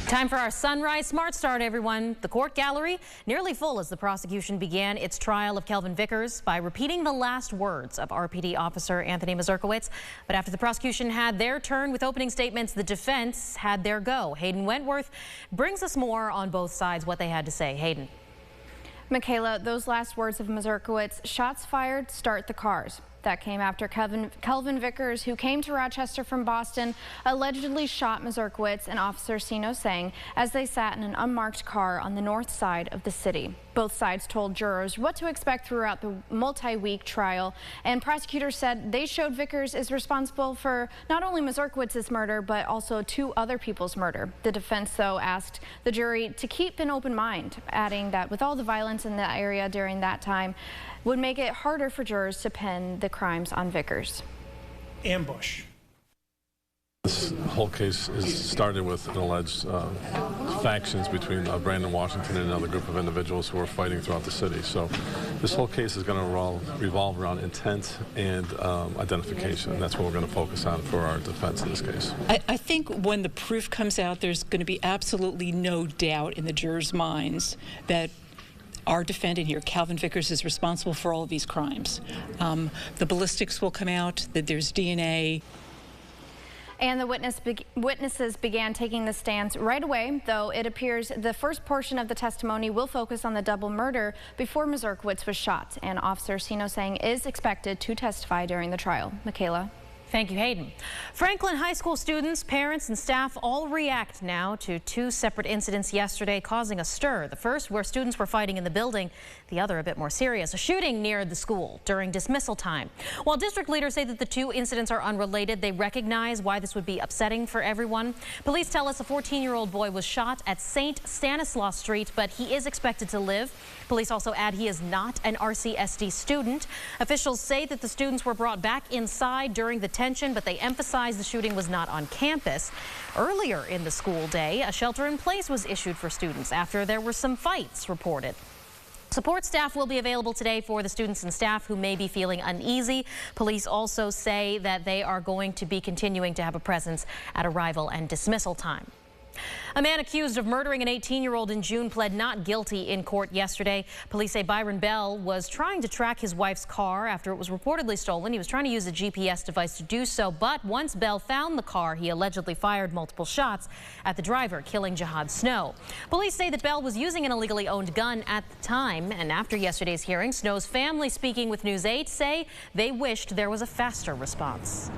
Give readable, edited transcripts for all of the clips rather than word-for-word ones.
Time for our Sunrise Smart Start, everyone. The court gallery nearly full as the prosecution began its trial of Kelvin Vickers by repeating the last words of RPD officer Anthony Mazurkowitz. But after the prosecution had their turn with opening statements, the defense had their go. Hayden Wentworth brings us more on both sides, what they had to say. Hayden. Michaela, those last words of Mazurkowitz, shots fired, start the cars. That came after Kelvin Vickers, who came to Rochester from Boston, allegedly shot Mazurkowitz and Officer Sino Sang as they sat in an unmarked car on the north side of the city. Both sides told jurors what to expect throughout the multi-week trial, and prosecutors said they showed Vickers is responsible for not only Mazurkowitz's murder, but also 2 other people's murder. The defense, though, asked the jury to keep an open mind, adding that with all the violence in the area during that time, would make it harder for jurors to pin the crimes on Vickers. Ambush. This whole case is started with an alleged factions between Brandon Washington and another group of individuals who are fighting throughout the city. So this whole case is going to revolve around intent and identification, and that's what we're going to focus on for our defense in this case. I think when the proof comes out, there's going to be absolutely no doubt in the jurors' minds that our defendant here, Kelvin Vickers, is responsible for all of these crimes. The ballistics will come out, that there's DNA. And the witnesses began taking the stands right away, though it appears the first portion of the testimony will focus on the double murder before Mazurkowitz was shot. And Officer Sino Sang is expected to testify during the trial. Michaela. Thank you, Hayden. Franklin High School students, parents, and staff all react now to 2 separate incidents yesterday causing a stir. The first where students were fighting in the building, the other a bit more serious, a shooting near the school during dismissal time. While district leaders say that the 2 incidents are unrelated, they recognize why this would be upsetting for everyone. Police tell us a 14-year-old boy was shot at St. Stanislaus Street, but he is expected to live. Police also add he is not an RCSD student. Officials say that the students were brought back inside during the tension, but they emphasize the shooting was not on campus. Earlier in the school day, a shelter-in-place was issued for students after there were some fights reported. Support staff will be available today for the students and staff who may be feeling uneasy. Police also say that they are going to be continuing to have a presence at arrival and dismissal time. A man accused of murdering an 18-year-old in June pled not guilty in court yesterday. Police say Byron Bell was trying to track his wife's car after it was reportedly stolen. He was trying to use a GPS device to do so, but once Bell found the car, he allegedly fired multiple shots at the driver, killing Jihad Snow. Police say that Bell was using an illegally owned gun at the time, and after yesterday's hearing, Snow's family, speaking with News 8, say they wished there was a faster response.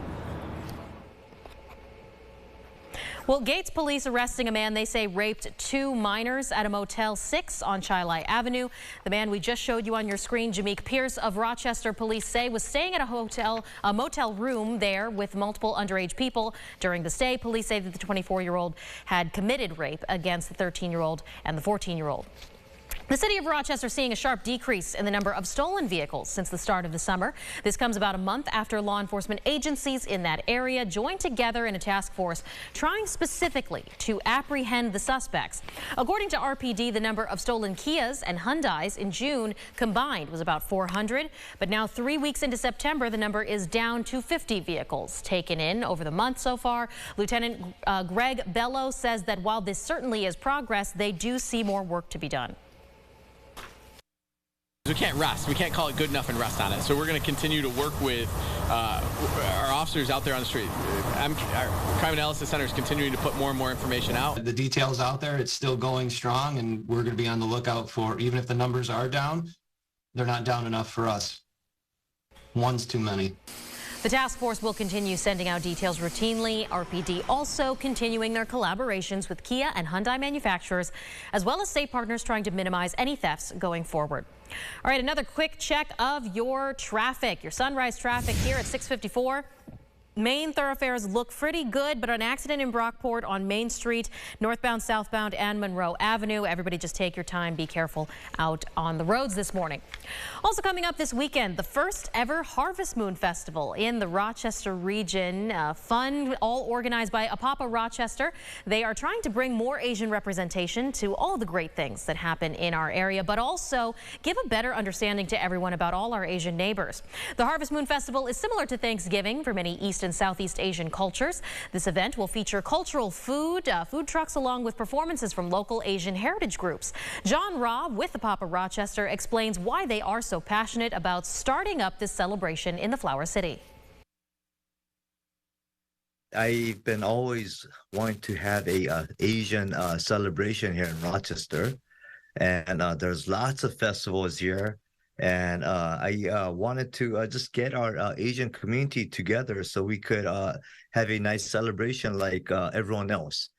Well, Gates police arresting a man they say raped 2 minors at a Motel 6 on Chilai Avenue. The man we just showed you on your screen, Jameek Pierce of Rochester, police say was staying at a motel room there with multiple underage people. During the stay, police say that the 24-year-old had committed rape against the 13-year-old and the 14-year-old. The city of Rochester seeing a sharp decrease in the number of stolen vehicles since the start of the summer. This comes about a month after law enforcement agencies in that area joined together in a task force trying specifically to apprehend the suspects. According to RPD, the number of stolen Kias and Hyundais in June combined was about 400. But now 3 weeks into September, the number is down to 50 vehicles taken in over the month so far. Lieutenant Greg Bello says that while this certainly is progress, they do see more work to be done. We can't rest. We can't call it good enough and rest on it. So we're going to continue to work with our officers out there on the street. Our Crime Analysis Center is continuing to put more and more information out. The details out there, it's still going strong, and we're going to be on the lookout for, even if the numbers are down, they're not down enough for us. One's too many. The task force will continue sending out details routinely. RPD also continuing their collaborations with Kia and Hyundai manufacturers, as well as state partners trying to minimize any thefts going forward. All right, another quick check of your traffic, your sunrise traffic here at 6:54. Main thoroughfares look pretty good, but an accident in Brockport on Main Street, northbound, southbound, and Monroe Avenue. Everybody just take your time. Be careful out on the roads this morning. Also coming up this weekend, the first ever Harvest Moon Festival in the Rochester region. Fun, all organized by Apapa Rochester. They are trying to bring more Asian representation to all the great things that happen in our area, but also give a better understanding to everyone about all our Asian neighbors. The Harvest Moon Festival is similar to Thanksgiving for many East and and Southeast Asian cultures. This event will feature cultural food trucks along with performances from local Asian heritage groups. John Robb with the Pop of Rochester explains why they are so passionate about starting up this celebration in the Flower City. I've been always wanting to have a Asian celebration here in Rochester, and there's lots of festivals here, and I wanted to just get our Asian community together so we could have a nice celebration like everyone else.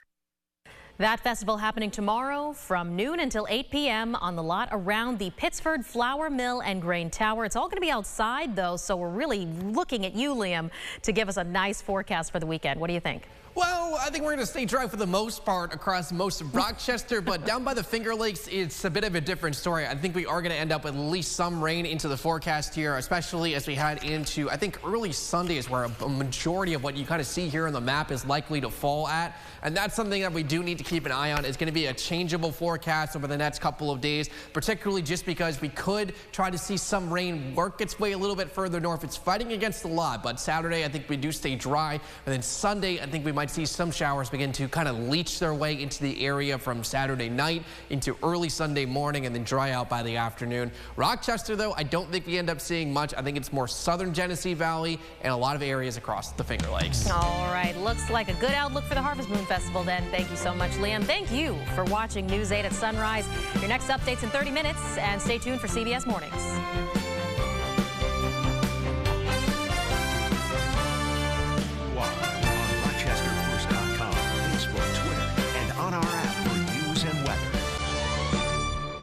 That festival happening tomorrow from noon until 8 p.m. on the lot around the Pittsford Flour Mill and Grain Tower. It's all going to be outside, though, so we're really looking at you, Liam, to give us a nice forecast for the weekend. What do you think? Well, I think we're going to stay dry for the most part across most of Rochester, but down by the Finger Lakes, it's a bit of a different story. I think we are going to end up with at least some rain into the forecast here, especially as we head into, I think, early Sunday is where a majority of what you kind of see here on the map is likely to fall at. And that's something that we do need to keep an eye on. It's going to be a changeable forecast over the next couple of days, particularly just because we could try to see some rain work its way a little bit further north. It's fighting against the lot, but Saturday, I think we do stay dry. And then Sunday, I think we might see some showers begin to kind of leach their way into the area from Saturday night into early Sunday morning and then dry out by the afternoon. Rochester, though, I don't think we end up seeing much. I think it's more southern Genesee Valley and a lot of areas across the Finger Lakes. All right, looks like a good outlook for the Harvest Moon Festival then. Thank you so much, Liam. Thank you for watching News 8 at Sunrise. Your next update's in 30 minutes, and stay tuned for CBS Mornings.